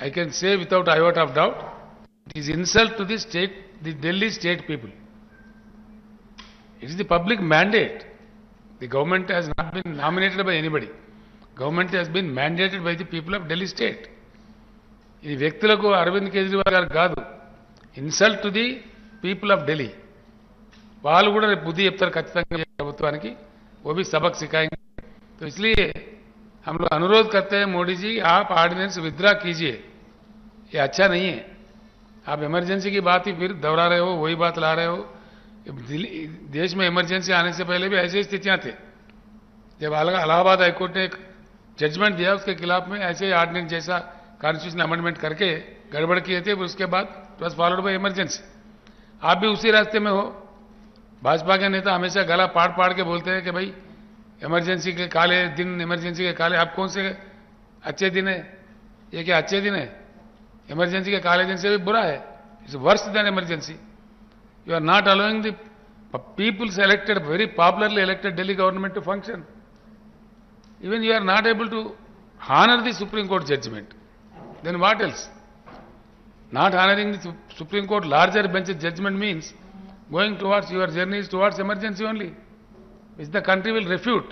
I can say without iota of doubt, it is insult to the state, the Delhi state people. It is the public mandate. The government has not been nominated by anybody. Government has been mandated by the people of Delhi state. ఇది వ్యక్తులకు అరవింద్ కేజ్రీవాల్ గారు కాదు, insult to the people of Delhi. వాళ్ళు కూడా రేపు బుద్ధి చెప్తారు ఖచ్చితంగా ప్రభుత్వానికి. वो भी सबक सिखाएंगे. तो इसलिए हम लोग अनुरोध करते हैं मोदी जी, आप ऑर्डिनेंस विथड्रा कीजिए. ये अच्छा नहीं है. आप इमरजेंसी की बात ही फिर दोहरा रहे हो, वही बात ला रहे हो. देश में इमरजेंसी आने से पहले भी ऐसी स्थितियां थे. जब इलाहाबाद हाईकोर्ट ने एक जजमेंट दिया, उसके खिलाफ में ऐसे ऑर्डिनेंस जैसा कॉन्स्टिट्यूशन अमेंडमेंट करके गड़बड़ किए थे. उसके बाद it was followed by emergency. आप भी उसी रास्ते में हो. भाजपा के नेता हमेशा गला पाड़ पाड़ के बोलते हैं कि भाई इमरजेंसी के काले दिन, इमरजेंसी के काले. आप कौन से अच्छे दिन है? ये क्या अच्छे दिन है? इमरजेंसी के काले दिन से भी बुरा है. It's worse than emergency. You are not allowing the peoples elected, very popularly elected Delhi government to function. Even you are not able to honor the Supreme Court judgment. Then what else? Not honoring the Supreme Court larger bench judgment means going towards your journeys towards emergency only, which the country will refute.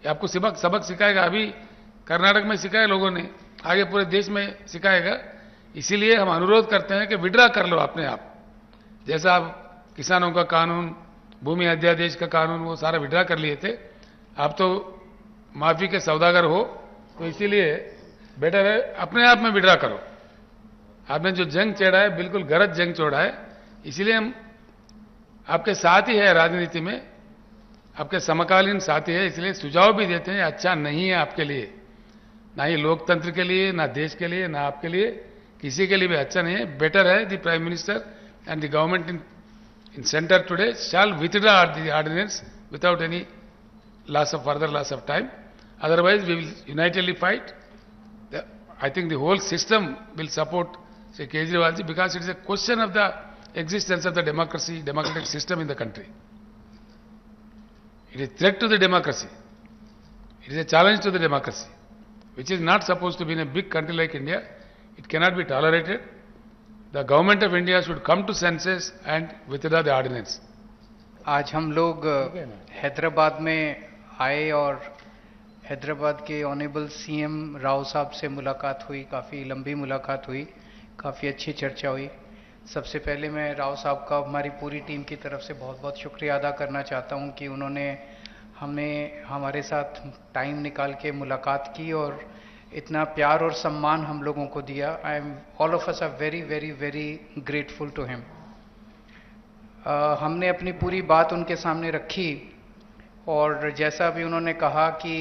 ये आपको सबक सिखाएगा. अभी कर्नाटक में सिखाया लोगों ने, आगे पूरे देश में सिखाएगा. इसीलिए हम अनुरोध करते हैं कि विड्रा कर लो अपने आप. जैसा आप किसानों का कानून, भूमि अध्यादेश का कानून, वो सारा विड्रा कर लिए थे. आप तो माफी के सौदागर हो, तो इसीलिए बेटर है अपने आप में विड्रा करो. आपने जो जंग छेड़ा है बिल्कुल गलत जंग छोड़ा है. इसीलिए हम आपके साथ ही है, राजनीति में आपके समकालीन साथी है. इसलिए सुझाव भी देते हैं, अच्छा नहीं है आपके लिए, ना ही लोकतंत्र के लिए, ना देश के लिए, ना आपके लिए, किसी के लिए भी अच्छा नहीं है. बेटर है the prime minister and the government in center today shall withdraw the ordinance without any further loss of time. Otherwise we will unitedly fight. I think the whole system will support Sri Kejriwal ji, because it is a question of the existence of the democratic system in the country. It is a threat to the democracy. It is a challenge to the democracy, which is not supposed to be in a big country like India. It cannot be tolerated. The government of India should come to senses and withdraw the ordinance. आज हम लोग हैदराबाद में आए और हैदराबाद के honourable CM Rao साहब से मुलाकात हुई. काफ़ी लंबी मुलाकात हुई, काफ़ी अच्छी चर्चा हुई. सबसे पहले मैं राव साहब का हमारी पूरी टीम की तरफ से बहुत बहुत शुक्रिया अदा करना चाहता हूं कि उन्होंने हमारे साथ टाइम निकाल के मुलाकात की और इतना प्यार और सम्मान हम लोगों को दिया. All of us are very very very grateful to him. हमने अपनी पूरी बात उनके सामने रखी और जैसा भी उन्होंने कहा कि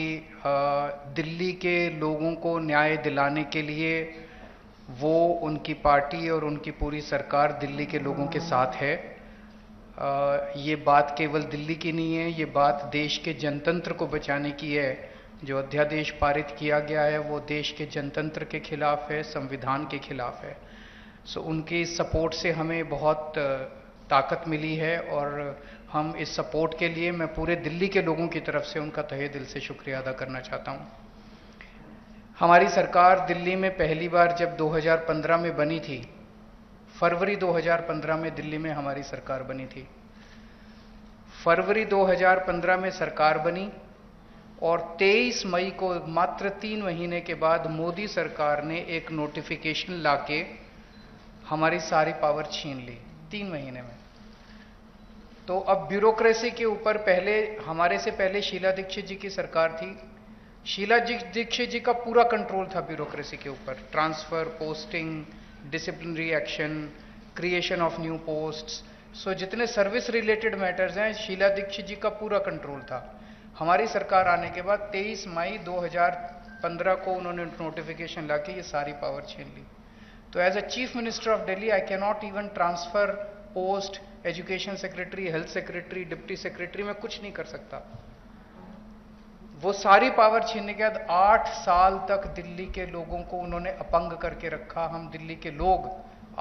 दिल्ली के लोगों को न्याय दिलाने के लिए वो, उनकी पार्टी और उनकी पूरी सरकार दिल्ली के लोगों के साथ है. ये बात केवल दिल्ली की नहीं है, ये बात देश के जनतंत्र को बचाने की है. जो अध्यादेश पारित किया गया है वो देश के जनतंत्र के खिलाफ है, संविधान के खिलाफ है. सो उनकी सपोर्ट से हमें बहुत ताकत मिली है और हम इस सपोर्ट के लिए मैं पूरे दिल्ली के लोगों की तरफ से उनका तहे दिल से शुक्रिया अदा करना चाहता हूं. हमारी सरकार दिल्ली में पहली बार जब 2015 में बनी थी, फरवरी 2015 में दिल्ली में हमारी सरकार बनी थी. फरवरी 2015 में सरकार बनी और 23 मई को, मात्र 3 महीने के बाद, मोदी सरकार ने एक नोटिफिकेशन लाके हमारी सारी पावर छीन ली 3 महीने में. तो अब ब्यूरोक्रेसी के ऊपर हमारे से पहले शीला दीक्षित जी की सरकार थी. शीला दीक्षित जी का पूरा कंट्रोल था ब्यूरोक्रेसी के ऊपर. Transfer, posting, disciplinary action, creation of new posts, so जितने सर्विस रिलेटेड मैटर्स हैं, शीला दीक्षित जी का पूरा कंट्रोल था. हमारी सरकार आने के बाद 23 मई 2015 को उन्होंने नोटिफिकेशन लाके ये सारी पावर छीन ली. तो as a chief minister of Delhi I can not even transfer post, education secretary, health secretary, deputy secretary, मैं कुछ नहीं कर सकता. वो सारी पावर छीनने के बाद 8 साल तक दिल्ली के लोगों को उन्होंने अपंग करके रखा. हम दिल्ली के लोग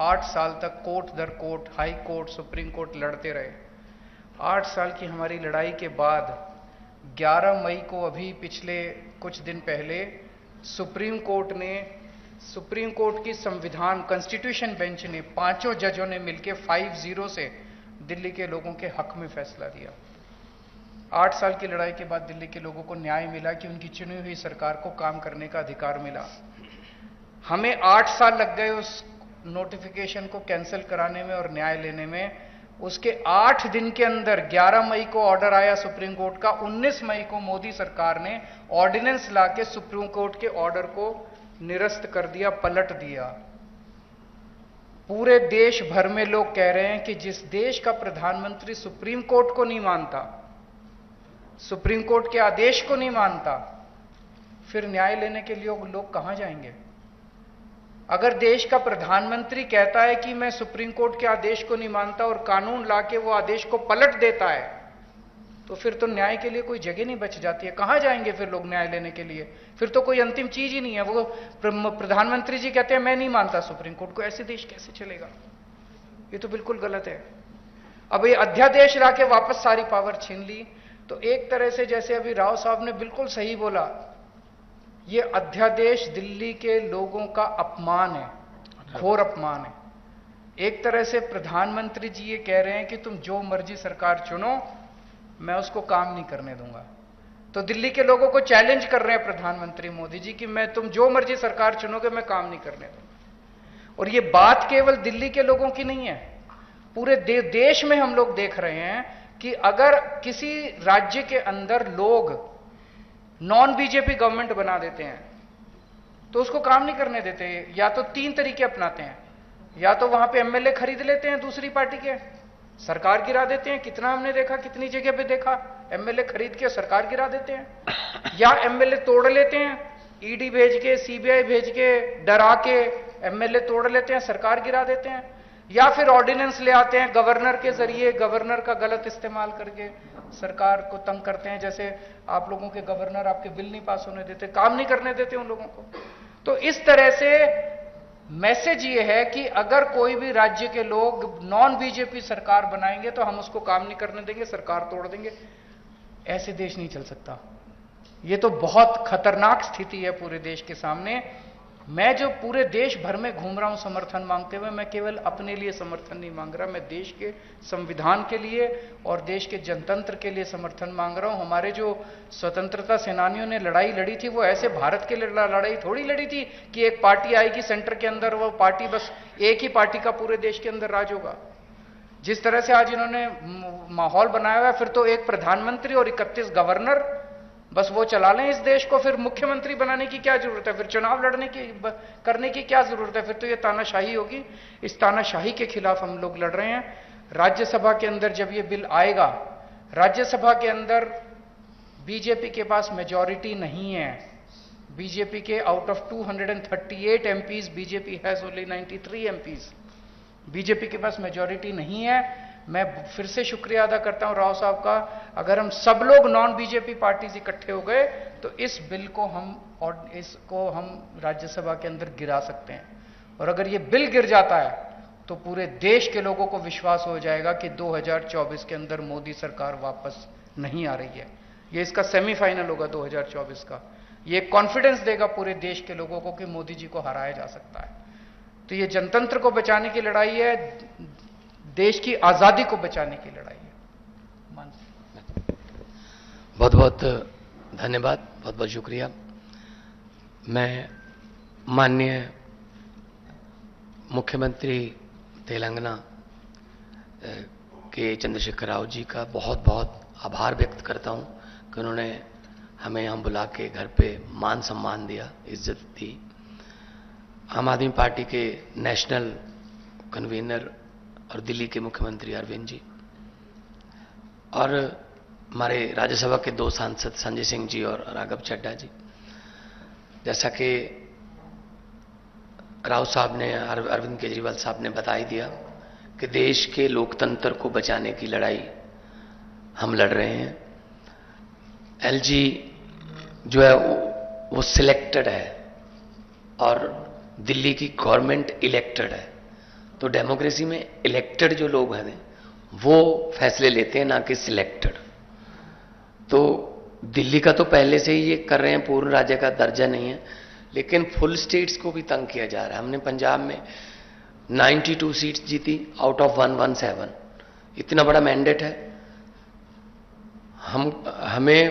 8 साल तक कोर्ट दर court, high court, supreme court लड़ते रहे. 8 साल की हमारी लड़ाई के बाद 11 मई को, अभी पिछले कुछ दिन पहले, सुप्रीम कोर्ट ने सुप्रीम कोर्ट की संविधान कॉन्स्टिट्यूशन बेंच ने 5 जजों ने मिलकर 5-0 से दिल्ली के लोगों के हक में फैसला दिया। 8 साल की लड़ाई के बाद दिल्ली के लोगों को न्याय मिला कि उनकी चुनी हुई सरकार को काम करने का अधिकार मिला। हमें 8 साल लग गए उस नोटिफिकेशन को कैंसिल कराने में और न्याय लेने में। उसके 8 दिन के अंदर 11 मई को ऑर्डर आया सुप्रीम कोर्ट का। 19 मई को मोदी सरकार ने ऑर्डिनेंस लाके सुप्रीम कोर्ट के ऑर्डर को निरस्त कर दिया, पलट दिया। पूरे देश भर में लोग कह रहे हैं कि जिस देश का प्रधानमंत्री सुप्रीम कोर्ट को नहीं मानता, सुप्रीम कोर्ट के आदेश को नहीं मानता, फिर न्याय लेने के लिए लोग कहां जाएंगे? अगर देश का प्रधानमंत्री कहता है कि मैं सुप्रीम कोर्ट के आदेश को नहीं मानता और कानून लाके वो आदेश को पलट देता है, तो फिर तो न्याय के लिए कोई जगह नहीं बच जाती है। कहां जाएंगे फिर लोग न्याय लेने के लिए? फिर तो कोई अंतिम चीज ही नहीं है। वो प्रधानमंत्री जी कहते हैं मैं नहीं मानता सुप्रीम कोर्ट को, ऐसे देश कैसे चलेगा? ये तो बिल्कुल गलत है। अब ये अध्यादेश लाके वापस सारी पावर छीन ली, तो एक तरह से जैसे अभी राव साहब ने बिल्कुल सही बोला, ये अध्यादेश दिल्ली के लोगों का अपमान है, घोर अपमान है। एक तरह से प्रधानमंत्री जी ये कह रहे हैं कि तुम जो मर्जी सरकार चुनो, मैं उसको काम नहीं करने दूंगा। तो दिल्ली के लोगों को चैलेंज कर रहे हैं प्रधानमंत्री मोदी जी कि मैं तुम जो मर्जी सरकार चुनोगे मैं काम नहीं करने दूंगा। और ये बात केवल दिल्ली के लोगों की नहीं है, पूरे देश में हम लोग देख रहे हैं कि अगर किसी राज्य के अंदर लोग नॉन बीजेपी गवर्नमेंट बना देते हैं तो उसको काम नहीं करने देते। या तो 3 तरीके अपनाते हैं, या तो वहां पे एमएलए खरीद लेते हैं दूसरी पार्टी के, सरकार गिरा देते हैं। कितना हमने देखा, कितनी जगह पे देखा, एमएलए खरीद के सरकार गिरा देते हैं। या एमएलए तोड़ लेते हैं, ईडी भेज के, सीबीआई भेज के, डरा के एमएलए तोड़ लेते हैं, सरकार गिरा देते हैं। या फिर ऑर्डिनेंस ले आते हैं गवर्नर के जरिए, गवर्नर का गलत इस्तेमाल करके सरकार को तंग करते हैं। जैसे आप लोगों के गवर्नर आपके बिल नहीं पास होने देते, काम नहीं करने देते उन लोगों को। तो इस तरह से मैसेज ये है कि अगर कोई भी राज्य के लोग नॉन बीजेपी सरकार बनाएंगे तो हम उसको काम नहीं करने देंगे, सरकार तोड़ देंगे। ऐसे देश नहीं चल सकता। ये तो बहुत खतरनाक स्थिति है पूरे देश के सामने। मैं जो पूरे देश भर में घूम रहा हूं समर्थन मांगते हुए, मैं केवल अपने लिए समर्थन नहीं मांग रहा, मैं देश के संविधान के लिए और देश के जनतंत्र के लिए समर्थन मांग रहा हूं। हमारे जो स्वतंत्रता सेनानियों ने लड़ाई लड़ी थी, वो ऐसे भारत के लिए लड़ाई थोड़ी लड़ी थी कि एक पार्टी आएगी सेंटर के अंदर, वो पार्टी बस एक ही पार्टी का पूरे देश के अंदर राज होगा। जिस तरह से आज इन्होंने माहौल बनाया हुआ है, फिर तो एक प्रधानमंत्री और 31 गवर्नर बस वो चला लें इस देश को, फिर मुख्यमंत्री बनाने की क्या जरूरत है? फिर चुनाव लड़ने की करने की क्या जरूरत है? फिर तो ये तानाशाही होगी। इस तानाशाही के खिलाफ हम लोग लड़ रहे हैं। राज्यसभा के अंदर जब ये बिल आएगा, राज्यसभा के अंदर बीजेपी के पास मेजॉरिटी नहीं है। बीजेपी के out of 238 MPs, BJP has only 93 MPs. BJP के पास मेजॉरिटी नहीं है। मैं फिर से शुक्रिया अदा करता हूं राव साहब का। अगर हम सब लोग नॉन बीजेपी पार्टीज इकट्ठे हो गए तो इस बिल को हम राज्यसभा के अंदर गिरा सकते हैं। और अगर ये बिल गिर जाता है तो पूरे देश के लोगों को विश्वास हो जाएगा कि 2024 के अंदर मोदी सरकार वापस नहीं आ रही है। ये इसका सेमीफाइनल होगा 2024 का। ये कॉन्फिडेंस देगा पूरे देश के लोगों को कि मोदी जी को हराया जा सकता है। तो ये जनतंत्र को बचाने की लड़ाई है, देश की आजादी को बचाने की लड़ाई है। बहुत बहुत धन्यवाद, बहुत बहुत शुक्रिया। मैं माननीय मुख्यमंत्री तेलंगाना के चंद्रशेखर राव जी का बहुत बहुत आभार व्यक्त करता हूं कि उन्होंने हमें यहां बुला के घर पे मान सम्मान दिया, इज्जत दी। आम आदमी पार्टी के नेशनल कन्वीनर और दिल्ली के मुख्यमंत्री अरविंद जी और हमारे राज्यसभा के 2 सांसद संजय सिंह जी और राघव चड्ढा जी, जैसा कि राव साहब ने, अरविंद केजरीवाल साहब ने बता ही दिया कि देश के लोकतंत्र को बचाने की लड़ाई हम लड़ रहे हैं। एलजी जो है वो सिलेक्टेड है और दिल्ली की गवर्नमेंट इलेक्टेड है। तो डेमोक्रेसी में इलेक्टेड जो लोग हैं वो फैसले लेते हैं, ना कि सिलेक्टेड। तो दिल्ली का तो पहले से ही ये कर रहे हैं, पूर्ण राज्य का दर्जा नहीं है, लेकिन फुल स्टेट्स को भी तंग किया जा रहा है। हमने पंजाब में 92 सीट्स जीती आउट ऑफ 117। इतना बड़ा मैंडेट है। हमें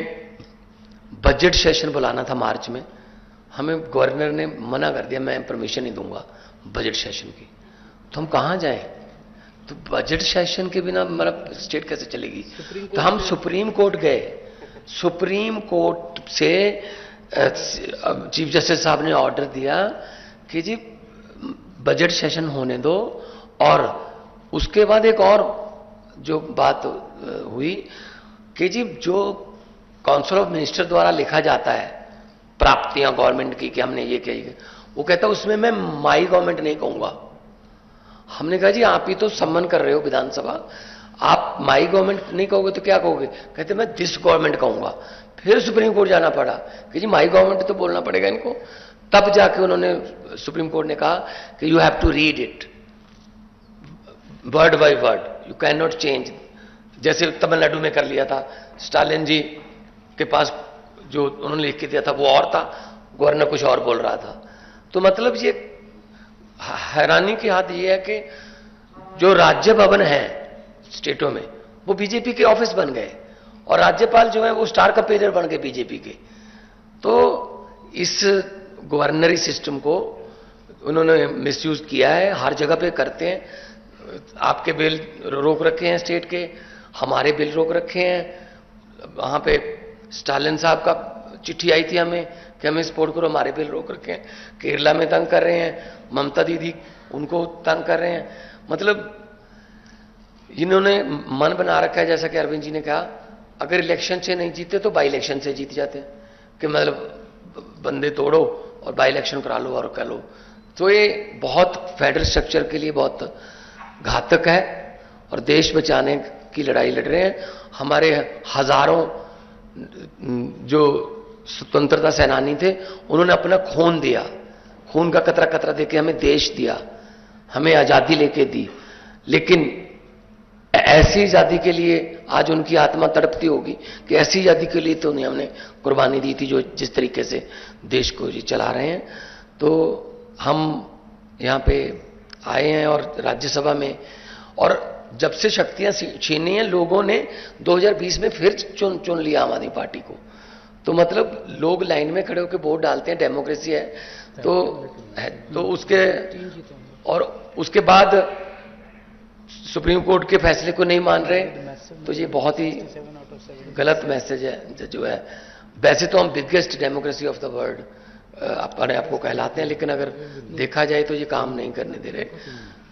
बजट सेशन बुलाना था मार्च में, हमें गवर्नर ने मना कर दिया, मैं परमिशन नहीं दूंगा बजट सेशन की। तो हम कहां जाएं? तो बजट सेशन के बिना मतलब स्टेट कैसे चलेगी? तो हम सुप्रीम कोर्ट गए। सुप्रीम कोर्ट से चीफ जस्टिस साहब ने ऑर्डर दिया कि जी बजट सेशन होने दो, और उसके बाद एक और जो बात हुई कि जी जो काउंसिल ऑफ मिनिस्टर द्वारा लिखा जाता है प्राप्तियां गवर्नमेंट की कि हमने ये किया, वो कहता है उसमें मैं माई गवर्नमेंट नहीं कहूंगा। हमने कहा जी आप ही तो सम्मान कर रहे हो विधानसभा, आप माई गवर्नमेंट नहीं कहोगे तो क्या कहोगे? कहते मैं दिस गवर्नमेंट कहूंगा। फिर सुप्रीम कोर्ट जाना पड़ा कि जी माई गवर्नमेंट तो बोलना पड़ेगा इनको। तब जाके उन्होंने, सुप्रीम कोर्ट ने कहा कि you have to read it word by word, you can not change. जैसे तमिलनाडु में कर लिया था, स्टालिन जी के पास जो उन्होंने लिख के दिया था वो और था, गवर्नर कुछ और बोल रहा था। तो मतलब ये हैरानी की हद ये है कि जो राज्य भवन है स्टेटों में वो बीजेपी के ऑफिस बन गए, और राज्यपाल जो है वो स्टार कंपेनियर बन गए बीजेपी के। तो इस गवर्नरी सिस्टम को उन्होंने मिसयूज किया है, हर जगह पे करते हैं। आपके बिल रोक रखे हैं स्टेट के, हमारे बिल रोक रखे हैं। वहां पे स्टालिन साहब का चिट्ठी आई थी हमें कि हमें सपोर्ट करो, हमारे बिल रोक रखे हैं। केरला में तंग कर रहे हैं, ममता दीदी उनको तंग कर रहे हैं। मतलब इन्होंने मन बना रखा है, जैसा कि अरविंद जी ने कहा, अगर इलेक्शन से नहीं जीते तो बाई इलेक्शन से जीत जाते हैं, कि मतलब बंदे तोड़ो और बाई इलेक्शन करा लो और कर लो। तो ये बहुत फेडरल स्ट्रक्चर के लिए बहुत घातक है, और देश बचाने की लड़ाई लड़ रहे हैं। हमारे हजारों जो स्वतंत्रता सेनानी थे उन्होंने अपना खून दिया, खून का कतरा कतरा देके हमें देश दिया, हमें आजादी लेके दी। लेकिन ऐसी आजादी के लिए आज उनकी आत्मा तड़पती होगी कि ऐसी आजादी के लिए तो नहीं हमने कुर्बानी दी थी जो जिस तरीके से देश को जी चला रहे हैं। तो हम यहां पे आए हैं और राज्यसभा में, और जब से शक्तियां छीनी हैं लोगों ने 2020 में फिर चुन लिया आम आदमी पार्टी को। तो मतलब लोग लाइन में खड़े होकर वोट डालते हैं, डेमोक्रेसी है। तो उसके और उसके बाद सुप्रीम कोर्ट के फैसले को नहीं मान रहे, तो ये बहुत ही गलत मैसेज है जो है। वैसे तो हम biggest democracy of the world अपने आपको कहलाते हैं, लेकिन अगर देखा जाए तो ये काम नहीं करने दे रहे।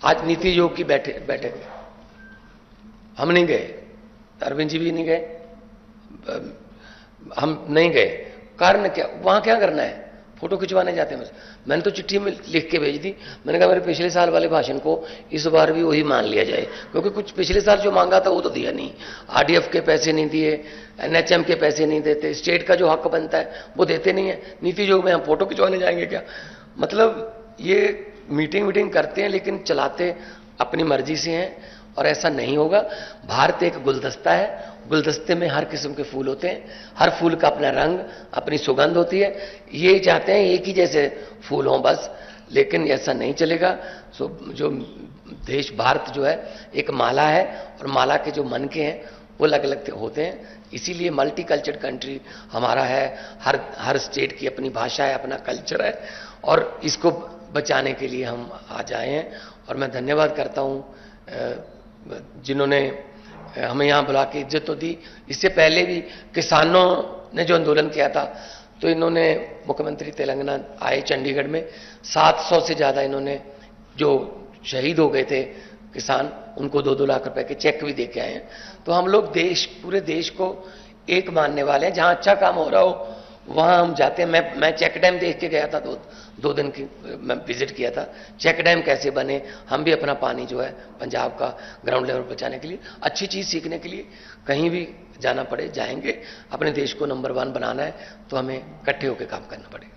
आज नीति आयोग की बैठक हम नहीं गए, अरविंद जी भी नहीं गए, हम नहीं गए। कारण क्या? वहां क्या करना है? फोटो खिंचवाने जाते हैं बस। मैंने तो चिट्ठी में लिख के भेज दी, मैंने कहा मेरे पिछले साल वाले भाषण को इस बार भी वही मान लिया जाए, क्योंकि कुछ पिछले साल जो मांगा था वो तो दिया नहीं। आरडीएफ के पैसे नहीं दिए, एनएचएम के पैसे नहीं देते, स्टेट का जो हक बनता है वो देते नहीं है। नीति आयोग में हम फोटो खिंचवाने जाएंगे क्या? मतलब ये मीटिंग करते हैं लेकिन चलाते अपनी मर्जी से हैं, और ऐसा नहीं होगा। भारत एक गुलदस्ता है, गुलदस्ते में हर किस्म के फूल होते हैं, हर फूल का अपना रंग, अपनी सुगंध होती है। ये चाहते हैं एक ही जैसे फूल हों बस, लेकिन ऐसा नहीं चलेगा। सो जो देश भारत जो है एक माला है, और माला के जो मनके हैं वो अलग अलग होते हैं। इसीलिए मल्टी कल्चर्ड कंट्री हमारा है, हर स्टेट की अपनी भाषा है, अपना कल्चर है, और इसको बचाने के लिए हम आज आए हैं। और मैं धन्यवाद करता हूँ जिन्होंने हमें यहां बुला के इज्जत तो दी। इससे पहले भी किसानों ने जो आंदोलन किया था, तो इन्होंने मुख्यमंत्री तेलंगाना आए चंडीगढ़ में, 700 से ज्यादा इन्होंने जो शहीद हो गए थे किसान, उनको 2-2 लाख रुपए के चेक भी दे के आए हैं। तो हम लोग पूरे देश को एक मानने वाले हैं। जहां अच्छा काम हो रहा हो वहां हम जाते हैं। मैं चेक डैम देख के गया था, 2 दिन की मैं विजिट किया था। चेक डैम कैसे बने, हम भी अपना पानी जो है पंजाब का ग्राउंड लेवल पर बचाने के लिए, अच्छी चीज सीखने के लिए कहीं भी जाना पड़े जाएंगे। अपने देश को नंबर 1 बनाना है तो हमें इकट्ठे होकर काम करना पड़ेगा।